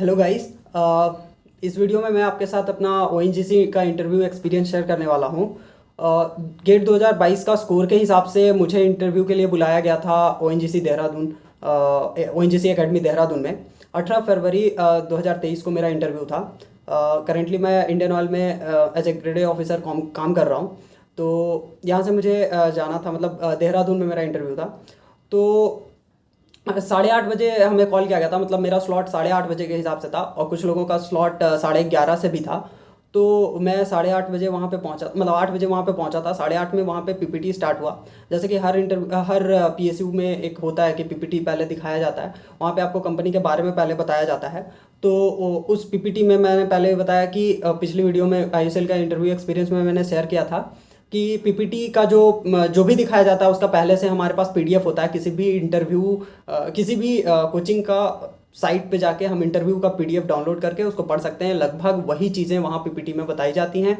Hello guys. इस video में मैं आपके साथ अपना ओएनजीसी का इंटरव्यू एक्सपीरियंस शेयर करने वाला हूँ। गेट 2022 का स्कोर के हिसाब से मुझे इंटरव्यू के लिए बुलाया गया था ONGC Dehradun, ONGC academy Dehradun में। 18 फरवरी 2023 को मेरा इंटरव्यू था। करेंटली मैं इंडियन ऑयल में एज ए ग्रेड ऑफिसर काम कर रहा हूँ। तो यहाँ से मुझे जाना था, मतलब देहरादून में मेरा इंटरव्यू था। तो 8:30 बजे हमें कॉल किया गया था, मतलब मेरा स्लॉट 8:30 बजे के हिसाब से था और कुछ लोगों का स्लॉट 11:30 से भी था। तो मैं 8:30 बजे वहाँ पे पहुँचा, मतलब 8 बजे वहाँ पे पहुँचा था। 8:30 में वहाँ पे पीपीटी स्टार्ट हुआ। जैसे कि हर पीएसयू में एक होता है कि पीपीटी पहले दिखाया जाता है, वहाँ पे आपको कंपनी के बारे में पहले बताया जाता है। तो उस पीपीटी में मैंने पहले बताया कि पिछली वीडियो में आईएसएल का इंटरव्यू एक्सपीरियंस में मैंने शेयर किया था कि पीपीटी का जो भी दिखाया जाता है उसका पहले से हमारे पास पीडीएफ होता है। किसी भी इंटरव्यू, किसी भी कोचिंग का साइट पे जाके हम इंटरव्यू का पीडीएफ डाउनलोड करके उसको पढ़ सकते हैं। लगभग वही चीज़ें वहाँ पीपीटी में बताई जाती हैं।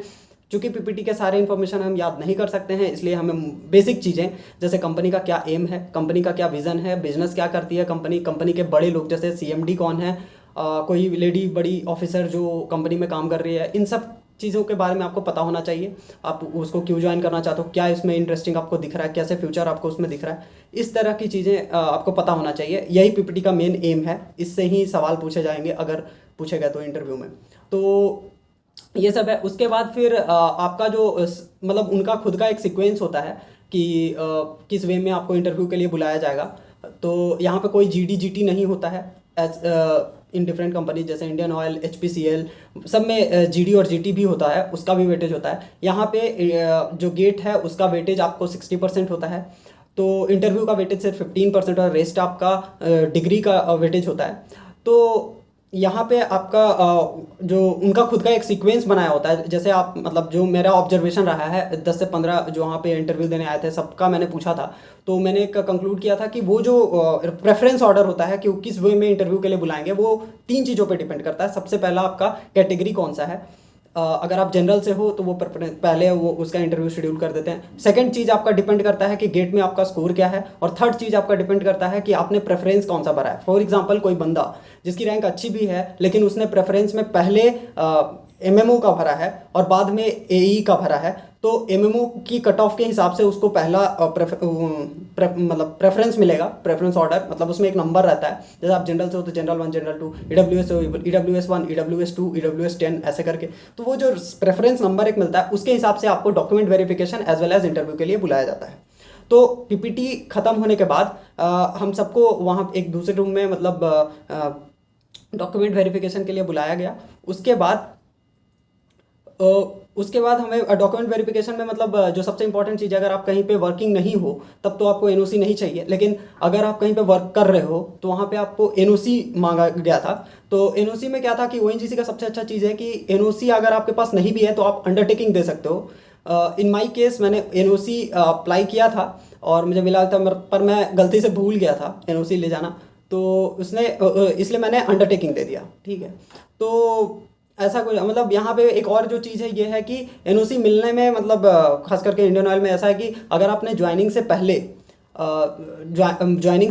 चूँकि पीपीटी के सारे इन्फॉर्मेशन हम याद नहीं कर सकते हैं, इसलिए हमें बेसिक चीज़ें जैसे कंपनी का क्या एम है, कंपनी का क्या विज़न है, बिजनेस क्या करती है कंपनी, कंपनी के बड़े लोग जैसे सीएमडी कौन है, कोई लेडी बड़ी ऑफिसर जो कंपनी में काम कर रही है, इन सब चीज़ों के बारे में आपको पता होना चाहिए। आप उसको क्यों ज्वाइन करना चाहते हो, क्या इसमें इंटरेस्टिंग आपको दिख रहा है, कैसे फ्यूचर आपको उसमें दिख रहा है, इस तरह की चीज़ें आपको पता होना चाहिए। यही पीपीटी का मेन एम है। इससे ही सवाल पूछे जाएंगे अगर पूछे गए तो इंटरव्यू में। तो ये सब है। उसके बाद फिर आपका जो मतलब उनका खुद का एक सीक्वेंस होता है कि किस वे में आपको इंटरव्यू के लिए बुलाया जाएगा। तो यहाँ पे कोई जीडी जीटी नहीं होता है एज इन डिफरेंट कंपनी जैसे इंडियन ऑयल, एचपीसीएल, सब में जीडी और जीटी भी होता है, उसका भी वेटेज होता है। यहाँ पे जो गेट है उसका वेटेज आपको 60% होता है। तो इंटरव्यू का वेटेज सिर्फ 15% और रेस्ट आपका डिग्री का वेटेज होता है। तो यहाँ पे आपका जो उनका खुद का एक सीक्वेंस बनाया होता है। जैसे आप, मतलब जो मेरा ऑब्जर्वेशन रहा है 10 से 15 जो वहाँ पे इंटरव्यू देने आए थे सबका मैंने पूछा था। तो मैंने एक कंक्लूड किया था कि वो जो प्रेफरेंस ऑर्डर होता है कि वो किस वे में इंटरव्यू के लिए बुलाएंगे, वो 3 चीज़ों पे डिपेंड करता है। सबसे पहला आपका कैटेगरी कौन सा है। अगर आप जनरल से हो तो वो पहले वो उसका इंटरव्यू शेड्यूल कर देते हैं। सेकंड चीज़ आपका डिपेंड करता है कि गेट में आपका स्कोर क्या है। और थर्ड चीज़ आपका डिपेंड करता है कि आपने प्रेफरेंस कौन सा भरा है। फॉर एग्जांपल कोई बंदा जिसकी रैंक अच्छी भी है लेकिन उसने प्रेफरेंस में पहले एमएमओ का भरा है और बाद में एई का भरा है, तो एमएमओ की कट ऑफ के हिसाब से उसको पहला मतलब प्रेफरेंस मिलेगा। प्रेफरेंस ऑर्डर मतलब उसमें एक नंबर रहता है। जैसे आप जनरल से हो तो जनरल 1, जनरल 2, ईडब्ल्यूएस हो ईडब्ल्यूएस 1, ईडब्ल्यूएस 2, ईडब्ल्यूएस 10, ऐसे करके। तो वो जो प्रेफरेंस नंबर एक मिलता है उसके हिसाब से आपको document verification as well as interview के लिए बुलाया जाता है। तो पीपीटी खत्म होने के बाद हम सबको वहाँ एक दूसरे रूम में, मतलब डॉक्यूमेंट वेरिफिकेशन के लिए बुलाया गया। उसके बाद अ, उसके बाद हमें डॉक्यूमेंट वेरिफिकेशन में, मतलब जो सबसे इंपॉर्टेंट चीज़ है, अगर आप कहीं पे वर्किंग नहीं हो तब तो आपको एनओसी नहीं चाहिए, लेकिन अगर आप कहीं पे वर्क कर रहे हो तो वहाँ पे आपको एनओसी मांगा गया था। तो एनओसी में क्या था कि ओएनजीसी का सबसे अच्छा चीज़ है कि एनओसी अगर आपके पास नहीं भी है तो आप अंडरटेकिंग दे सकते हो। इन माई केस मैंने एनओसी अप्लाई किया था और मुझे मिला था, पर मैं गलती से भूल गया था एनओसी ले जाना। तो उसने इसलिए मैंने अंडरटेकिंग दे दिया। ठीक है। तो ऐसा कुछ, मतलब यहाँ पे एक और जो चीज़ है ये है कि एनओसी मिलने में, मतलब खास करके इंडियन ऑयल में ऐसा है कि अगर आपने ज्वाइनिंग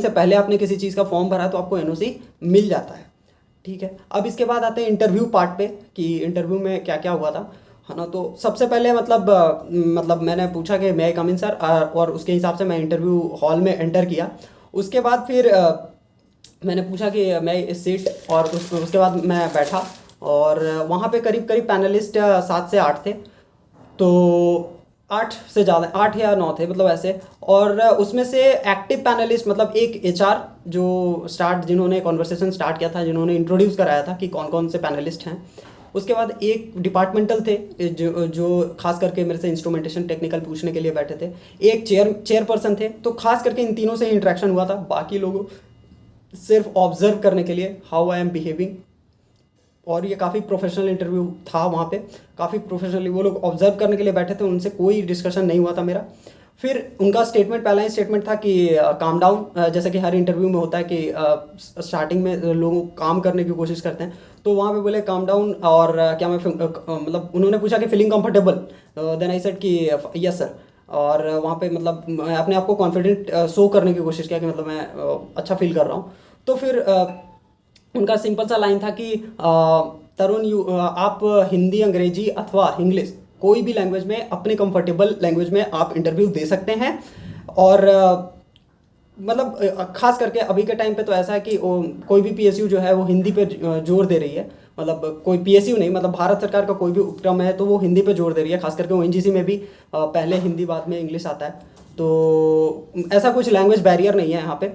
से पहले आपने किसी चीज़ का फॉर्म भरा तो आपको एनओसी मिल जाता है। ठीक है। अब इसके बाद आते हैं इंटरव्यू पार्ट पे कि इंटरव्यू में क्या क्या हुआ था, है ना। तो सबसे पहले मतलब मैंने पूछा कि मैं कम इन सर, और उसके हिसाब से मैं इंटरव्यू हॉल में एंटर किया। उसके बाद फिर मैंने पूछा कि मैं सीट, और उसके बाद मैं बैठा। और वहाँ पे करीब करीब पैनलिस्ट 7 से 8 थे। तो 8 से ज़्यादा, 8 या 9 थे, मतलब ऐसे। और उसमें से एक्टिव पैनलिस्ट, मतलब एक एचआर जिन्होंने कॉन्वर्सेशन स्टार्ट किया था, जिन्होंने इंट्रोड्यूस कराया था कि कौन कौन से पैनलिस्ट हैं। उसके बाद एक डिपार्टमेंटल थे जो खास करके मेरे से इंस्ट्रूमेंटेशन टेक्निकल पूछने के लिए बैठे थे। एक चेयरपर्सन थे। तो खास करके इन तीनों से ही इंटरेक्शन हुआ था। बाकी लोगों सिर्फ ऑब्जर्व करने के लिए हाउ आई एम बिहेविंग। और ये काफ़ी प्रोफेशनल इंटरव्यू था। वहाँ पे काफ़ी प्रोफेशनली वो लोग ऑब्जर्व करने के लिए बैठे थे, उनसे कोई डिस्कशन नहीं हुआ था मेरा। फिर उनका स्टेटमेंट, पहला ही स्टेटमेंट था कि काम डाउन। जैसे कि हर इंटरव्यू में होता है कि स्टार्टिंग में लोग काम करने की कोशिश करते हैं, तो वहाँ पे बोले काम डाउन। और क्या मैं मतलब उन्होंने पूछा कि feeling comfortable, then I said कि यस सर। और वहाँ पे मतलब मैं अपने आप को कॉन्फिडेंट शो करने की कोशिश किया कि मतलब मैं अच्छा फील कर रहा हूँ। तो फिर उनका सिंपल सा लाइन था कि तरुण आप हिंदी, अंग्रेजी अथवा इंग्लिश कोई भी लैंग्वेज में, अपने कंफर्टेबल लैंग्वेज में आप इंटरव्यू दे सकते हैं। और मतलब खास करके अभी के टाइम पे तो ऐसा है कि कोई भी पीएसयू जो है वो हिंदी पे जोर दे रही है। मतलब कोई पीएसयू नहीं, मतलब भारत सरकार का कोई भी उपक्रम है तो वो हिंदी पे जोर दे रही है। खास करके ओएनजीसी में भी पहले हिंदी बाद में इंग्लिश आता है, तो ऐसा कुछ लैंग्वेज बैरियर नहीं है यहाँ पे।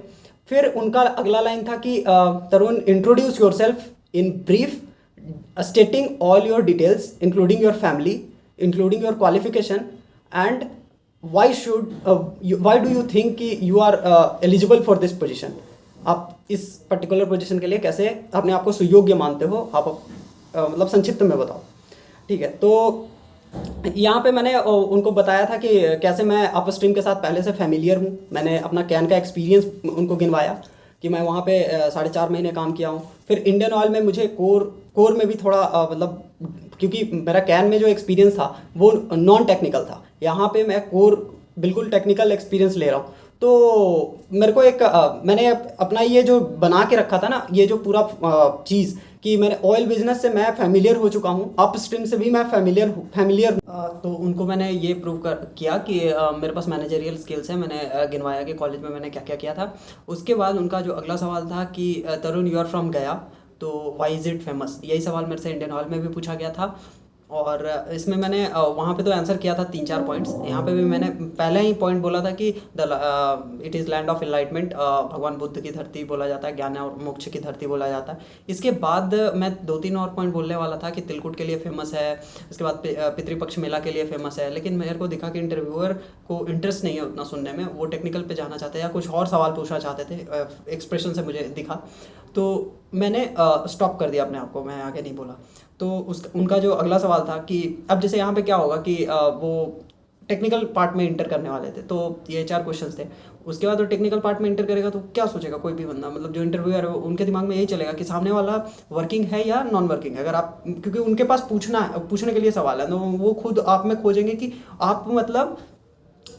फिर उनका अगला लाइन था कि Tarun, introduce yourself in brief, stating all your details including your family, including your qualification, and why do you think कि you are eligible for this position. आप इस पर्टिकुलर पोजिशन के लिए कैसे अपने आप को सुयोग्य मानते हो, आप मतलब संक्षिप्त में बताओ। ठीक है, तो यहाँ पे मैंने उनको बताया था कि कैसे मैं अप स्ट्रीम के साथ पहले से फैमिलियर हूँ। मैंने अपना कैन का एक्सपीरियंस उनको गिनवाया कि मैं वहाँ पे 4.5 महीने काम किया हूँ। फिर इंडियन ऑयल में मुझे कोर में भी थोड़ा मतलब, क्योंकि मेरा कैन में जो एक्सपीरियंस था वो नॉन टेक्निकल था, यहाँ पे मैं कोर बिल्कुल टेक्निकल एक्सपीरियंस ले रहा हूँ। तो मेरे को एक मैंने अपना ये जो बना के रखा था ना, ये जो पूरा चीज़ कि मैंने ऑयल बिजनेस से मैं फैमिलियर हो चुका हूँ, अप स्ट्रीम से भी मैं फैमिलियर हूँ। तो उनको मैंने ये प्रूव किया कि मेरे पास मैनेजरियल स्किल्स हैं। मैंने गिनवाया कि कॉलेज में मैंने क्या क्या किया था। उसके बाद उनका जो अगला सवाल था कि तरुण, यू आर फ्रॉम गया, तो वाई इज़ इट फेमस। यही सवाल मेरे से इंडियन ऑयल में भी पूछा गया था। और इसमें मैंने वहाँ पे तो आंसर किया था 3-4 पॉइंट्स। यहाँ पे भी मैंने पहले ही पॉइंट बोला था कि it is land of enlightenment, भगवान बुद्ध की धरती बोला जाता है, ज्ञान और मोक्ष की धरती बोला जाता है। इसके बाद मैं 2-3 और पॉइंट बोलने वाला था कि तिलकुट के लिए फेमस है, इसके बाद पितृपक्ष मेला के लिए फेमस है। लेकिन मेरे को दिखा कि इंटरव्यूअर को इंटरेस्ट नहीं है उतना सुनने में, वो टेक्निकल पे जाना चाहते हैं या कुछ और सवाल पूछना चाहते थे, एक्सप्रेशन से मुझे दिखा। तो मैंने स्टॉप कर दिया अपने आप को, मैं आगे नहीं बोला। तो उनका जो अगला सवाल था कि अब जैसे यहाँ पे क्या होगा कि वो टेक्निकल पार्ट में इंटर करने वाले थे, तो ये 4 क्वेश्चंस थे। उसके बाद वो टेक्निकल पार्ट में इंटर करेगा तो क्या सोचेगा कोई भी बंदा, मतलब जो इंटरव्यूअर है उनके दिमाग में यही चलेगा कि सामने वाला वर्किंग है या नॉन वर्किंग है। अगर आप, क्योंकि उनके पास पूछने के लिए सवाल है, तो वो खुद आप में खोजेंगे कि आप मतलब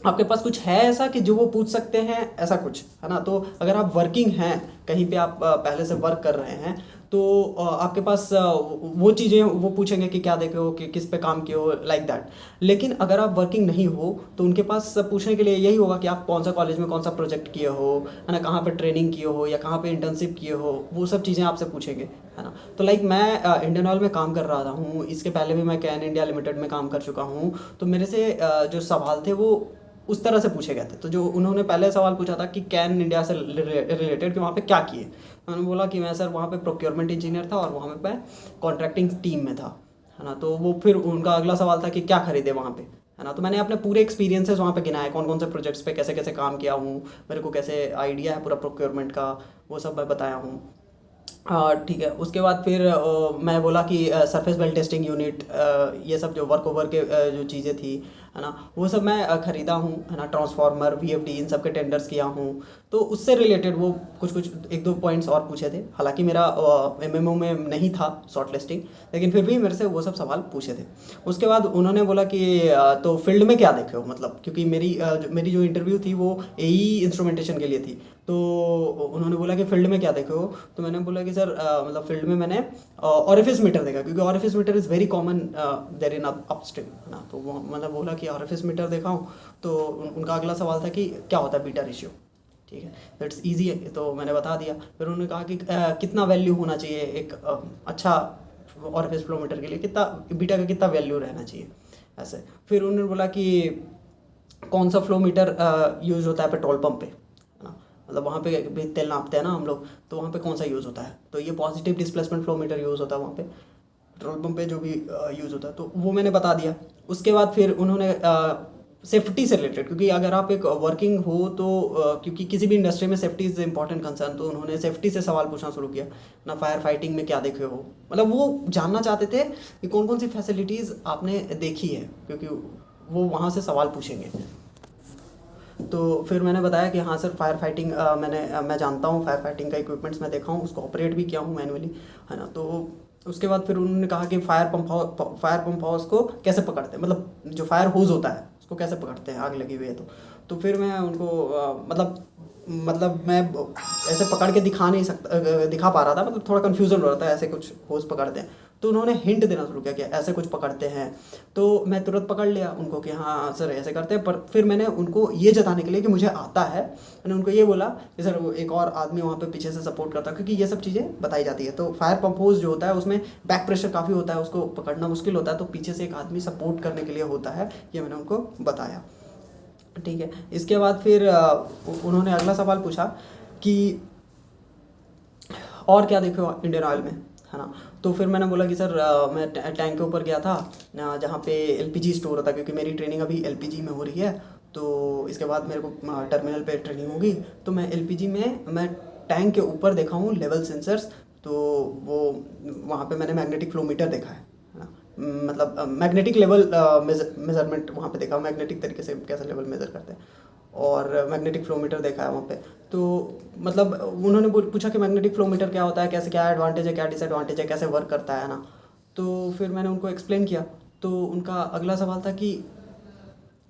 आपके पास कुछ है ऐसा कि जो वो पूछ सकते हैं, ऐसा कुछ है ना। तो अगर आप वर्किंग हैं, कहीं पे आप पहले से वर्क कर रहे हैं, तो आपके पास वो चीज़ें वो पूछेंगे कि क्या देखे हो, कि किस पे काम किए हो, लाइक दैट। लेकिन अगर आप वर्किंग नहीं हो तो उनके पास पूछने के लिए यही होगा कि आप कौन सा कॉलेज में कौन सा प्रोजेक्ट किए हो, है ना, कहाँ पे ट्रेनिंग किए हो या कहाँ पे इंटर्नशिप किए हो, वो सब चीज़ें आपसे पूछेंगे, है ना। तो लाइक मैं इंडियन ऑयल में काम कर रहा था हूँ, इसके पहले भी मैं कैन इंडिया लिमिटेड में काम कर चुका हूँ। तो मेरे से जो सवाल थे वो उस तरह से पूछे गए थे। तो जो उन्होंने पहले सवाल पूछा था कि कैन इंडिया से रिलेटेड कि वहाँ पे क्या किए, मैंने बोला कि मैं सर वहाँ पे प्रोक्योरमेंट इंजीनियर था और वहाँ पे मैं कॉन्ट्रैक्टिंग टीम में था, है ना। तो वो फिर उनका अगला सवाल था कि क्या खरीदे वहाँ पे, है ना। तो मैंने अपने पूरे एक्सपीरियंसेस वहाँ पे गिनाए, कौन कौन से प्रोजेक्ट्स पे कैसे कैसे काम किया हूँ, मेरे को कैसे आइडिया है पूरा प्रोक्योरमेंट का, वो सब मैं बताया हूँ। ठीक है। उसके बाद फिर मैं बोला कि सरफेस वेल टेस्टिंग यूनिट, ये सब जो वर्क ओवर के जो चीज़ें थी, है ना, वो सब मैं ख़रीदा हूँ, है ना। ट्रांसफार्मर, वीएफडी, इन सब के टेंडर्स किया हूँ। तो उससे रिलेटेड वो कुछ 1-2 पॉइंट्स और पूछे थे। हालांकि मेरा एमएमओ में नहीं था शॉर्ट लिस्टिंग, लेकिन फिर भी मेरे से वो सब सवाल पूछे थे। उसके बाद उन्होंने बोला कि तो फील्ड में क्या देखे हो, मतलब क्योंकि मेरी जो इंटरव्यू थी वो एई इंस्ट्रूमेंटेशन के लिए थी। तो उन्होंने बोला कि फील्ड में क्या देखे हो, तो मैंने बोला कि सर मतलब फील्ड में मैंने ऑरिफिस मीटर देखा, क्योंकि orifice meter is very common there in upstream, है ना। तो वो मतलब बोला कि ऑरिफिस मीटर देखा हूँ। तो उनका अगला सवाल था कि क्या होता है बीटा रेशियो। ठीक है, दैट्स ईजी है, तो मैंने बता दिया। फिर उन्होंने कहा कि कितना वैल्यू होना चाहिए एक अच्छा ऑरिफिस फ्लोमीटर के लिए, कितना बीटा का कितना वैल्यू रहना चाहिए, ऐसे। फिर उन्होंने बोला कि कौन सा फ्लो मीटर यूज़ होता है पेट्रोल पंप पे, है ना, मतलब वहाँ पे भी तेल नापते हैं ना हम लोग, तो वहाँ पे कौन सा यूज़ होता है, तो ये positive displacement flow meter use होता है वहाँ पे पेट्रोल पंप पे जो भी यूज़ होता है, तो वो मैंने बता दिया। उसके बाद फिर उन्होंने सेफ्टी से रिलेटेड, क्योंकि अगर आप एक वर्किंग हो तो क्योंकि किसी भी इंडस्ट्री में सेफ्टी इज़ इंपॉर्टेंट कंसर्न, तो उन्होंने सेफ्टी से सवाल पूछना शुरू किया ना। फायर फाइटिंग में क्या देखे हो, मतलब वो जानना चाहते थे कि कौन कौन सी फैसिलिटीज़ आपने देखी है, क्योंकि वो वहाँ से सवाल पूछेंगे। तो फिर मैंने बताया कि हाँ सर, फायर फाइटिंग मैं जानता हूँ, फायर फाइटिंग का इक्विपमेंट्स मैं देखा हूँ, उसको ऑपरेट भी किया हूँ मैनुअली, है ना। तो उसके बाद फिर उन्होंने कहा कि फायर पंप हाउस को कैसे पकड़ते हैं, मतलब जो फायर होज होता है उसको कैसे पकड़ते हैं, आग लगी हुई है तो फिर मैं उनको मतलब मतलब मैं ऐसे पकड़ के दिखा नहीं सकता, दिखा पा रहा था, मतलब थोड़ा कन्फ्यूज़न हो रहा था ऐसे कुछ होज़ पकड़ते हैं। तो उन्होंने हिंट देना शुरू किया कि ऐसे कुछ पकड़ते हैं। तो मैं तुरंत पकड़ लिया उनको कि हाँ सर ऐसे करते हैं। पर फिर मैंने उनको ये जताने के लिए कि मुझे आता है, मैंने उनको ये बोला कि सर वो एक और आदमी वहाँ पे पीछे से सपोर्ट करता है, क्योंकि ये सब चीज़ें बताई जाती है। तो फायर पंप होज जो होता है उसमें बैक प्रेशर काफ़ी होता है, उसको पकड़ना मुश्किल होता है, तो पीछे से एक आदमी सपोर्ट करने के लिए होता है, ये मैंने उनको बताया। ठीक है। इसके बाद फिर उन्होंने अगला सवाल पूछा कि और क्या देखे हो इंडियन ऑयल में, है ना। तो फिर मैंने बोला कि सर मैं टैंक के ऊपर गया था, जहाँ पे एलपीजी स्टोर होता है, क्योंकि मेरी ट्रेनिंग अभी एलपीजी में हो रही है। तो इसके बाद मेरे को टर्मिनल पे ट्रेनिंग होगी, तो मैं एलपीजी में मैं टैंक के ऊपर देखा हूँ लेवल सेंसर्स। तो वो वहाँ पे मैंने मैग्नेटिक फ्लोमीटर देखा है ना। मतलब मैग्नेटिक लेवल मेजरमेंट वहाँ पे देखा, मैग्नेटिक तरीके से कैसे लेवल मेज़र करते हैं, और मैग्नेटिक फ्लोमीटर देखा है वहाँ पे। तो मतलब उन्होंने पूछा कि मैग्नेटिक फ्लोमीटर क्या होता है, कैसे, क्या एडवांटेज है, क्या डिसएडवांटेज है, कैसे वर्क करता है ना। तो फिर मैंने उनको एक्सप्लेन किया। तो उनका अगला सवाल था कि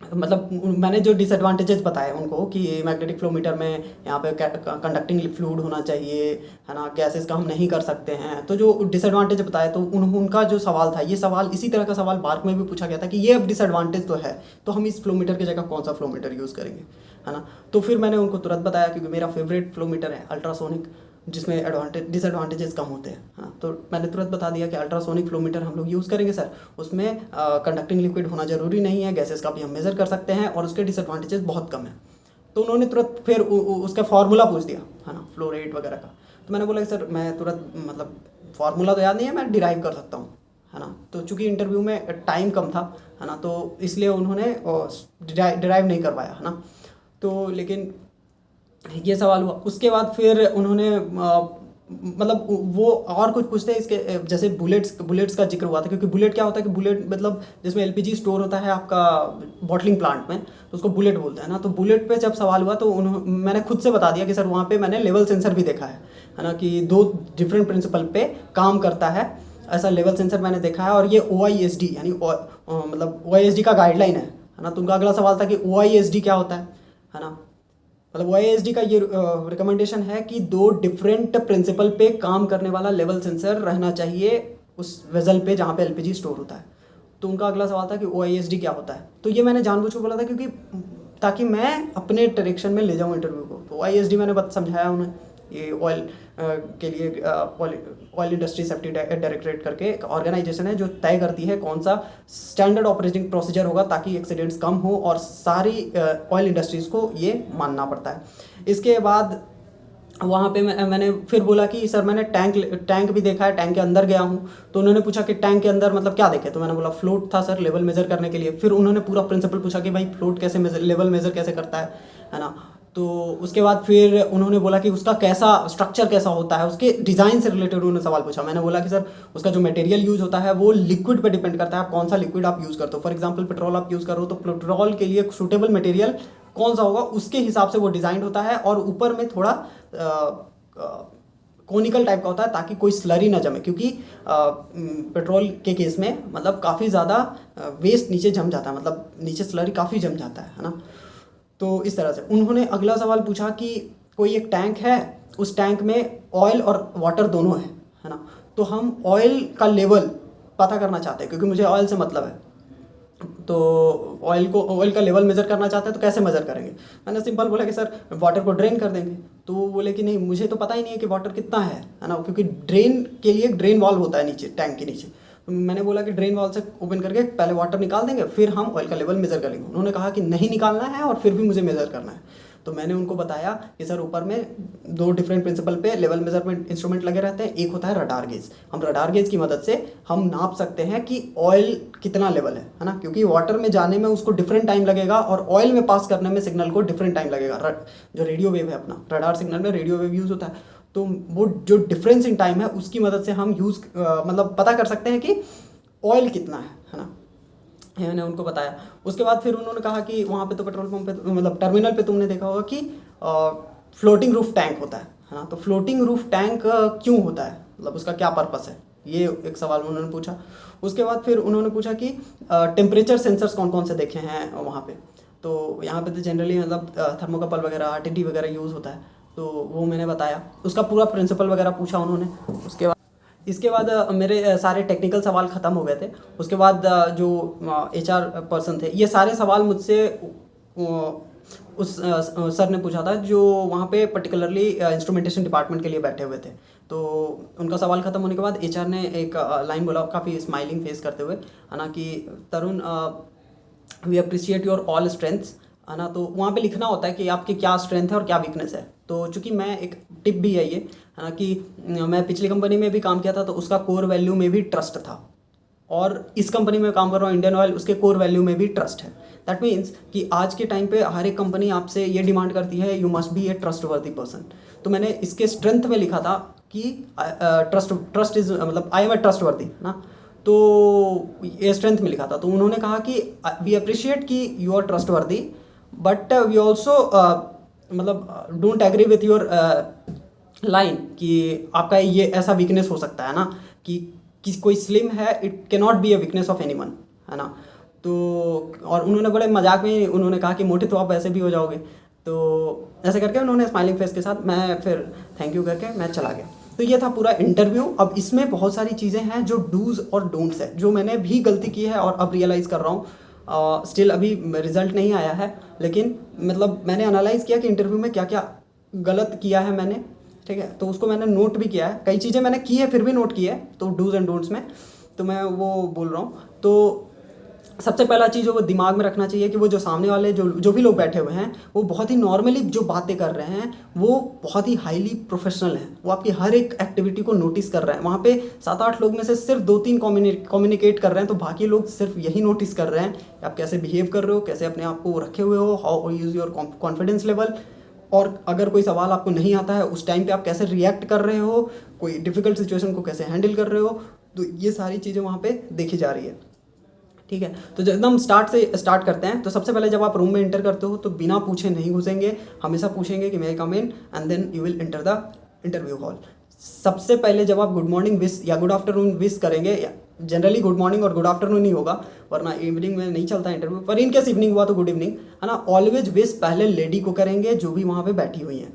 मतलब मैंने जो डिसएडवांटेजेस बताए उनको कि मैग्नेटिक फ्लोमीटर में यहाँ पे कंडक्टिंग फ्लूइड होना चाहिए, है ना, गैसेस का हम नहीं कर सकते हैं। तो जो डिसएडवांटेज बताए, तो उनका जो सवाल था, ये सवाल इसी तरह का सवाल मार्क में भी पूछा गया था कि ये अब डिसएडवांटेज तो है, तो हम इस फ्लोमीटर की जगह कौन सा फ्लोमीटर यूज़ करेंगे, है ना। तो फिर मैंने उनको तुरंत बताया, क्योंकि मेरा फेवरेट फ्लोमीटर है अल्ट्रासोनिक, जिसमें डिसएडवांटेजेस कम होते हैं, हाँ। तो मैंने तुरंत बता दिया कि अल्ट्रासोनिक फ्लोमीटर हम लोग यूज़ करेंगे सर, उसमें कंडक्टिंग लिक्विड होना ज़रूरी नहीं है, गैसेस का भी हम मेज़र कर सकते हैं, और उसके डिसएडवांटेजेस बहुत कम है। तो उन्होंने तुरंत फिर उसका फार्मूला पूछ दिया, है ना, फ्लो रेट वगैरह का। तो मैंने बोला कि सर मैं तुरंत मतलब फार्मूला तो याद नहीं है, मैं डिराइव कर सकता हूँ, है ना। तो चूंकि इंटरव्यू में टाइम कम था, है ना, तो इसलिए उन्होंने डिराइव नहीं करवाया, है ना। तो लेकिन ये सवाल हुआ। उसके बाद फिर उन्होंने मतलब वो और कुछ पूछते हैं इसके, जैसे बुलेट्स का जिक्र हुआ था, क्योंकि बुलेट क्या होता है कि बुलेट मतलब जिसमें एलपीजी स्टोर होता है आपका बॉटलिंग प्लांट में, तो उसको बुलेट बोलते हैं ना। तो बुलेट पे जब सवाल हुआ तो मैंने खुद से बता दिया कि सर वहाँ पे मैंने लेवल सेंसर भी देखा है ना, कि 2 डिफरेंट प्रिंसिपल पे काम करता है, ऐसा लेवल सेंसर मैंने देखा है। और ये OISD यानी मतलब OISD का गाइडलाइन है ना। तो उनका अगला सवाल था कि OISD क्या होता है ना। मतलब OISD का ये रिकमेंडेशन है कि 2 डिफरेंट प्रिंसिपल पे काम करने वाला लेवल सेंसर रहना चाहिए उस वेजल पे जहाँ पे एलपीजी स्टोर होता है। तो उनका अगला सवाल था कि OISD क्या होता है। तो ये मैंने जानबूझ के बोला था, क्योंकि ताकि मैं अपने डायरेक्शन में ले जाऊँ इंटरव्यू को। तो OISD मैंने समझाया उन्हें, ये ऑयल के लिए ऑयल इंडस्ट्री सेफ्टी डायरेक्टरेट करके एक ऑर्गेनाइजेशन है जो तय करती है कौन सा स्टैंडर्ड ऑपरेटिंग प्रोसीजर होगा ताकि एक्सीडेंट्स कम हो, और सारी ऑयल इंडस्ट्रीज़ को ये मानना पड़ता है। इसके बाद वहाँ पे मैंने फिर बोला कि सर मैंने टैंक भी देखा है, टैंक के अंदर गया हूँ। तो उन्होंने पूछा कि टैंक के अंदर मतलब क्या देखे, तो मैंने बोला फ्लोट था सर, लेवल मेज़र करने के लिए। फिर उन्होंने पूरा प्रिंसिपल पूछा कि भाई फ्लोट कैसे लेवल मेज़र कैसे करता है ना। तो उसके बाद फिर उन्होंने बोला कि उसका कैसा स्ट्रक्चर कैसा होता है, उसके डिज़ाइन से रिलेटेड उन्होंने सवाल पूछा। मैंने बोला कि सर उसका जो मटेरियल यूज़ होता है वो लिक्विड पे डिपेंड करता है, आप कौन सा लिक्विड आप यूज़ करते हो। फॉर एग्जांपल पेट्रोल आप यूज़ कर रहे हो, तो पेट्रोल के लिए सूटेबल मटेरियल कौन सा होगा उसके हिसाब से वो डिज़ाइन होता है, और ऊपर में थोड़ा कोनिकल टाइप का होता है ताकि कोई स्लरी ना जमे, क्योंकि पेट्रोल के केस में मतलब काफ़ी ज़्यादा वेस्ट नीचे जम जाता है, मतलब नीचे स्लरी काफ़ी जम जाता है ना। तो इस तरह से उन्होंने अगला सवाल पूछा कि कोई एक टैंक है, उस टैंक में ऑयल और वाटर दोनों है ना। तो हम ऑयल का लेवल पता करना चाहते हैं, क्योंकि मुझे ऑयल से मतलब है। तो ऑयल का लेवल मेज़र करना चाहते हैं, तो कैसे मेज़र करेंगे। मैंने सिंपल बोला कि सर वाटर को ड्रेन कर देंगे। तो वो बोले कि नहीं मुझे तो पता ही नहीं है कि वाटर कितना है ना, क्योंकि ड्रेन के लिए एक ड्रेन वाल्व होता है नीचे टैंक के नीचे। तो मैंने बोला कि ड्रेन वाल्व से ओपन करके पहले वाटर निकाल देंगे, फिर हम ऑयल का लेवल मेज़र करेंगे। उन्होंने कहा कि नहीं निकालना है और फिर भी मुझे मेज़र करना है। तो मैंने उनको बताया कि सर ऊपर में 2 डिफरेंट प्रिंसिपल पे लेवल मेजरमेंट इंस्ट्रूमेंट लगे रहते हैं। एक होता है रडार गेज, हम रडार गेज की मदद से हम नाप सकते हैं कि ऑयल कितना लेवल है ना, क्योंकि वाटर में जाने में उसको डिफरेंट टाइम लगेगा और ऑयल में पास करने में सिग्नल को डिफरेंट टाइम लगेगा। जो रेडियो वेव है अपना, रडार सिग्नल में रेडियो वेव यूज़ होता है, तो वो जो डिफरेंस इन टाइम है उसकी मदद से हम मतलब पता कर सकते हैं कि ऑयल कितना है ना। मैंने उनको बताया। उसके बाद फिर उन्होंने कहा कि वहाँ पे तो पेट्रोल पंप पे मतलब टर्मिनल पे तुमने देखा होगा कि फ्लोटिंग रूफ टैंक होता है ना। तो फ्लोटिंग रूफ टैंक क्यों होता है, मतलब उसका क्या पर्पस है, ये एक सवाल उन्होंने पूछा। उसके बाद फिर उन्होंने पूछा कि टेम्परेचर सेंसर्स कौन कौन से देखे हैं वहाँ पे। तो यहाँ पे तो जनरली मतलब थर्मोकपल वगैरह आरटीडी वगैरह यूज़ होता है, तो वो मैंने बताया, उसका पूरा प्रिंसिपल वगैरह पूछा उन्होंने। उसके बाद इसके बाद मेरे सारे टेक्निकल सवाल ख़त्म हो गए थे। उसके बाद जो HR पर्सन थे, ये सारे सवाल मुझसे उस सर ने पूछा था जो वहाँ पे पर्टिकुलरली इंस्ट्रूमेंटेशन डिपार्टमेंट के लिए बैठे हुए थे। तो उनका सवाल ख़त्म होने के बाद HR ने एक लाइन बोला काफ़ी स्माइलिंग फेस करते हुए, है ना, कि Tarun we appreciate your all strengths, है ना। तो वहाँ पे लिखना होता है कि आपकी क्या स्ट्रेंथ है और क्या वीकनेस है। तो चूँकि मैं एक टिप भी है ये, है ना, कि मैं पिछली कंपनी में भी काम किया था, तो उसका कोर वैल्यू में भी ट्रस्ट था, और इस कंपनी में काम कर रहा हूँ इंडियन ऑयल, उसके कोर वैल्यू में भी ट्रस्ट है। दैट मीन्स कि आज के टाइम पे हर एक कंपनी आपसे ये डिमांड करती है you must be A trustworthy person. तो मैंने इसके स्ट्रेंथ में लिखा था कि ट्रस्ट इज मतलब आई एम ए ट्रस्टवर्दी ना, तो ये स्ट्रेंथ में लिखा था। तो उन्होंने कहा कि वी अप्रिशिएट कि you are trustworthy, but we also मतलब don't agree with your line कि आपका ये ऐसा वीकनेस हो सकता है ना कि कोई स्लिम है, it can not be a weakness of anyone, है ना। तो और उन्होंने बड़े मजाक में उन्होंने कहा कि मोटे तो आप वैसे भी हो जाओगे। तो ऐसे करके उन्होंने स्माइलिंग फेस के साथ, मैं फिर थैंक यू करके मैं चला गया। तो ये था पूरा इंटरव्यू। अब इसमें बहुत सारी चीज़ें हैं जो डूज़ और डोंट्स है, जो मैंने भी गलती की है और अब रियलाइज़ कर रहा हूँ। स्टिल अभी रिजल्ट नहीं आया है, लेकिन मतलब मैंने एनालाइज़ किया कि इंटरव्यू में क्या क्या गलत किया है मैंने, ठीक है। तो उसको मैंने नोट भी किया है, कई चीज़ें मैंने की है फिर भी नोट की है, तो डूज़ एंड डोंट्स में तो मैं वो बोल रहा हूँ। तो सबसे पहला चीज़ वो दिमाग में रखना चाहिए कि वो जो सामने वाले जो भी लोग बैठे हुए हैं, वो बहुत ही नॉर्मली जो बातें कर रहे हैं वो बहुत ही हाईली प्रोफेशनल हैं। वो आपकी हर एक एक्टिविटी को नोटिस कर रहे हैं। वहाँ पे 7-8 लोग में से सिर्फ 2-3 कम्युनिकेट कर रहे हैं, तो बाकी लोग सिर्फ यही नोटिस कर रहे हैं कि आप कैसे बिहेव कर रहे हो, कैसे अपने आप को रखे हुए हो, how use your confidence level, और अगर कोई सवाल आपको नहीं आता है उस टाइम पे आप कैसे रिएक्ट कर रहे हो, कोई डिफ़िकल्ट सिचुएशन को कैसे हैंडल कर रहे हो। तो ये सारी चीज़ें वहाँ पे देखी जा रही है, ठीक है। तो जब एकदम स्टार्ट करते हैं, तो सबसे पहले जब आप रूम में एंटर करते हो तो बिना पूछे नहीं घुसेंगे, हमेशा पूछेंगे कि may I come in, and then you will enter the interview hall. सबसे पहले जब आप गुड मॉर्निंग विश या गुड आफ्टरनून विश करेंगे, जनरली गुड मॉर्निंग और गुड आफ्टरनून ही होगा, वरना इवनिंग में नहीं चलता इंटरव्यू, पर इन केस इवनिंग हुआ तो गुड इवनिंग, है ना। ऑलवेज विश पहले लेडी को करेंगे जो भी वहाँ पे बैठी हुई हैं।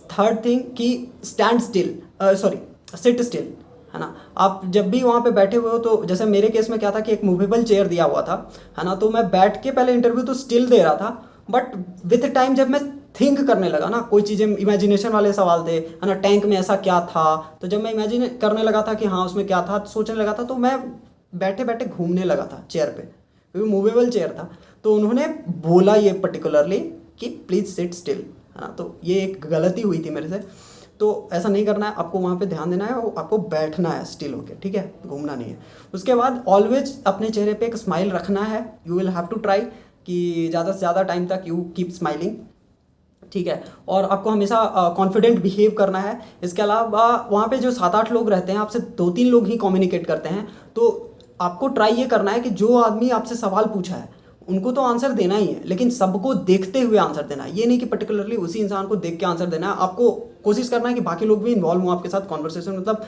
थर्ड थिंग कि stand still, sorry seat still, है ना। आप जब भी वहाँ पे बैठे हुए हो, तो जैसे मेरे केस में क्या था कि एक मूवेबल चेयर दिया हुआ था, है ना, तो मैं बैठ के पहले इंटरव्यू तो स्टिल दे रहा था, बट विथ टाइम जब मैं थिंक करने लगा ना, कोई चीज़ें इमेजिनेशन वाले सवाल थे, है ना, टैंक में ऐसा क्या था, तो जब मैं इमेजिन करने लगा था कि हाँ उसमें क्या था, सोचने लगा था, तो मैं बैठे बैठे घूमने लगा था चेयर पे, क्योंकि मूवेबल चेयर था। तो उन्होंने बोला ये पर्टिकुलरली कि प्लीज़ सिट स्टिल, है ना। तो ये एक गलती हुई थी मेरे से, तो ऐसा नहीं करना है आपको, वहाँ पे ध्यान देना है, आपको बैठना है स्टिल होके, ठीक है, घूमना नहीं है। उसके बाद ऑलवेज अपने चेहरे पे एक स्माइल रखना है। You will have to try कि ज़्यादा से ज़्यादा टाइम तक यू कीप स्माइलिंग, ठीक है। और आपको हमेशा कॉन्फिडेंट बिहेव करना है। इसके अलावा वहाँ पे जो 7-8 लोग रहते हैं, आपसे 2-3 लोग ही कम्युनिकेट करते हैं, तो आपको ट्राई ये करना है कि जो आदमी आपसे सवाल पूछा है उनको तो आंसर देना ही है, लेकिन सबको देखते हुए आंसर देना है। ये नहीं कि पर्टिकुलरली उसी इंसान को देख के आंसर देना है। आपको कोशिश करना है कि बाकी लोग भी इन्वॉल्व हों आपके साथ कॉन्वर्सेशन, मतलब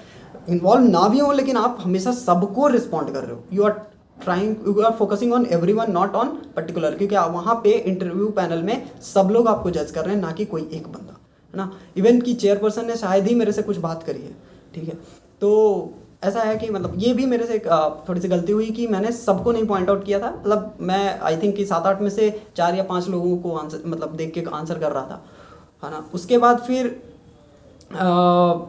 इन्वॉल्व ना भी हों, लेकिन आप हमेशा सबको रिस्पॉन्ड कर रहे हो। You are focusing on everyone, not on particular, क्योंकि वहाँ पे इंटरव्यू पैनल में सब लोग आपको जज कर रहे हैं, ना कि कोई एक बंदा, है ना। इवन कि चेयरपर्सन ने शायद ही मेरे से कुछ बात करी है, ठीक है। तो ऐसा है कि मतलब ये भी मेरे से थोड़ी सी गलती हुई कि मैंने सबको नहीं पॉइंट आउट किया था। मतलब मैं आई थिंक कि 7-8 में से 4 या 5 लोगों को आंसर मतलब देख के आंसर कर रहा था, है ना। उसके बाद फिर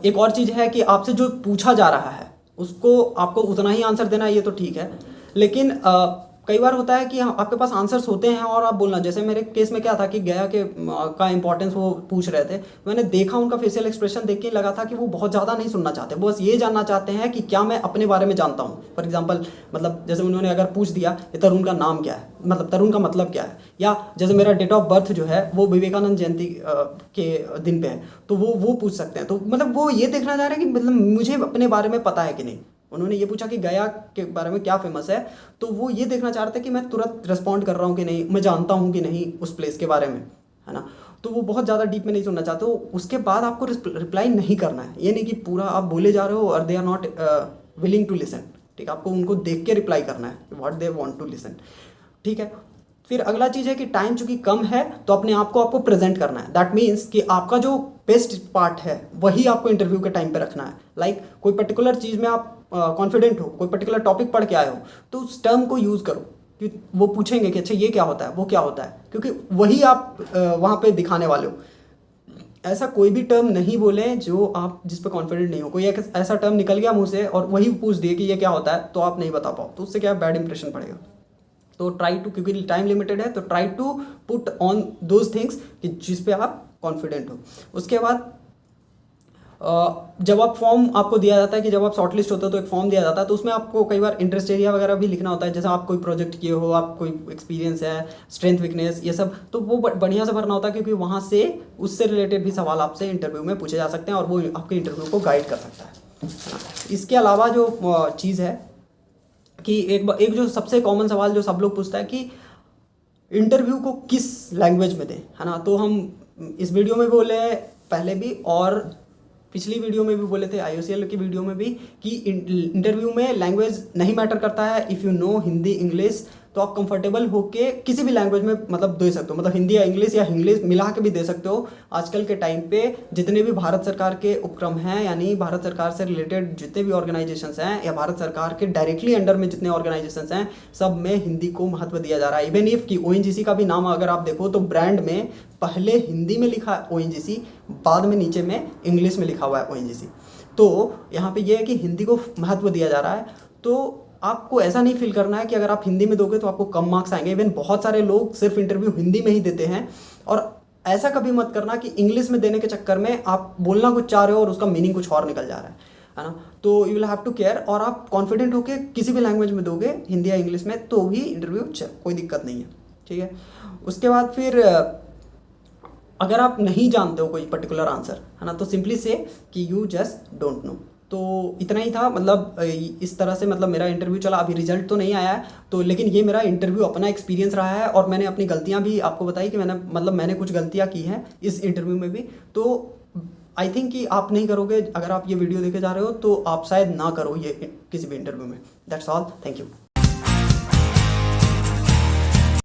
एक और चीज़ है कि आपसे जो पूछा जा रहा है उसको आपको उतना ही आंसर देना है, ये तो ठीक है, लेकिन कई बार होता है कि आपके पास आंसर्स होते हैं और आप बोलना, जैसे मेरे केस में क्या था कि गया के का इंपॉर्टेंस वो पूछ रहे थे, मैंने देखा उनका फेशियल एक्सप्रेशन देख के लगा था कि वो बहुत ज़्यादा नहीं सुनना चाहते, वो बस ये जानना चाहते हैं कि क्या मैं अपने बारे में जानता हूँ। फॉर एग्जाम्पल, मतलब जैसे उन्होंने अगर पूछ दिया कि तरुण का नाम क्या है, मतलब तरुण का मतलब क्या है, या जैसे मेरा डेट ऑफ बर्थ जो है वो विवेकानंद जयंती के दिन पे है, तो वो पूछ सकते हैं। तो मतलब वो ये देखना चाह रहे हैं कि मतलब मुझे अपने बारे में पता है कि नहीं। उन्होंने ये पूछा कि गया के बारे में क्या फेमस है, तो वो ये देखना चाह रहे थे कि मैं तुरंत रिस्पॉन्ड कर रहा हूँ कि नहीं, मैं जानता हूँ कि नहीं उस प्लेस के बारे में, है ना। तो वो बहुत ज़्यादा डीप में नहीं सुनना चाहते। उसके बाद आपको रिप्लाई नहीं करना है, ये नहीं कि पूरा आप बोले जा रहे हो और they are not willing to listen, ठीक है। आपको उनको देख के रिप्लाई करना है what they want to listen, ठीक है। फिर अगला चीज़ है कि टाइम चूंकि कम है तो अपने आप को आपको प्रेजेंट करना है। दैट मीन्स कि आपका जो बेस्ट पार्ट है वही आपको इंटरव्यू के टाइम पे रखना है। लाइक कोई पर्टिकुलर चीज़ में आप कॉन्फिडेंट हो, कोई पर्टिकुलर टॉपिक पढ़ के आए हो, तो उस टर्म को यूज़ करो कि वो पूछेंगे कि अच्छा ये क्या होता है, वो क्या होता है, क्योंकि वही आप वहाँ पे दिखाने वाले हो। ऐसा कोई भी टर्म नहीं बोले जो आप जिस पे कॉन्फिडेंट नहीं हो। कोई एक ऐसा टर्म निकल गया मुंह से और वही पूछ दिए कि ये क्या होता है, तो आप नहीं बता पाओ, तो उससे क्या बैड इंप्रेशन पड़ेगा। तो ट्राई टू, क्योंकि टाइम लिमिटेड है, तो try to put on those things कि जिस पे आप कॉन्फिडेंट हो। उसके बाद जब आप फॉर्म आपको दिया जाता है कि जब आप शॉर्टलिस्ट होते हो तो एक फॉर्म दिया जाता है, तो उसमें आपको कई बार इंटरेस्ट एरिया वगैरह भी लिखना होता है, जैसे आप कोई प्रोजेक्ट किए हो, आप कोई एक्सपीरियंस है, स्ट्रेंथ वीकनेस, ये सब, तो वो बढ़िया से भरना होता है, क्योंकि वहाँ से उससे रिलेटेड भी सवाल आपसे इंटरव्यू में पूछे जा सकते हैं और वो आपके इंटरव्यू को गाइड कर सकता है। इसके अलावा जो चीज़ है कि एक जो सबसे कॉमन सवाल जो सब लोग पूछता है कि इंटरव्यू को किस लैंग्वेज में दें, है ना। तो हम इस वीडियो में बोले पहले भी और पिछली वीडियो में भी बोले थे, IOCL की वीडियो में भी, कि इंटरव्यू में लैंग्वेज नहीं मैटर करता है। If you know Hindi English तो आप कंफर्टेबल होके किसी भी लैंग्वेज में मतलब दे सकते हो, मतलब हिंदी या इंग्लिश मिला के भी दे सकते हो। आजकल के टाइम पे जितने भी भारत सरकार के उपक्रम हैं, यानी भारत सरकार से रिलेटेड जितने भी ऑर्गेनाइजेशंस हैं या भारत सरकार के डायरेक्टली अंडर में जितने ऑर्गेनाइजेशंस हैं, सब में हिंदी को महत्व दिया जा रहा है। इवन इफ कि ONGC का भी नाम अगर आप देखो तो ब्रांड में पहले हिंदी में लिखा है ONGC, बाद में नीचे में इंग्लिश में लिखा हुआ है ONGC। तो यहाँ पे ये है कि हिंदी को महत्व दिया जा रहा है। तो आपको ऐसा नहीं फील करना है कि अगर आप हिंदी में दोगे तो आपको कम मार्क्स आएंगे। इवन बहुत सारे लोग सिर्फ इंटरव्यू हिंदी में ही देते हैं, और ऐसा कभी मत करना कि इंग्लिश में देने के चक्कर में आप बोलना कुछ चाह रहे हो और उसका मीनिंग कुछ और निकल जा रहा है ना। तो you will have to care, और आप कॉन्फिडेंट होकर किसी भी लैंग्वेज में दोगे, हिंदी या इंग्लिश में, तो भी इंटरव्यू कोई दिक्कत नहीं है, ठीक है। उसके बाद फिर अगर आप नहीं जानते हो कोई पर्टिकुलर आंसर, है ना, तो सिंपली से कि यू जस्ट डोंट नो। तो इतना ही था, मतलब इस तरह से मतलब मेरा इंटरव्यू चला। अभी रिजल्ट तो नहीं आया है, तो लेकिन ये मेरा इंटरव्यू अपना एक्सपीरियंस रहा है, और मैंने अपनी गलतियां भी आपको बताई कि मैंने कुछ गलतियां की हैं इस इंटरव्यू में भी। तो आई थिंक कि आप नहीं करोगे, अगर आप ये वीडियो देखे जा रहे हो तो आप शायद ना करो ये किसी भी इंटरव्यू में। That's all, thank you.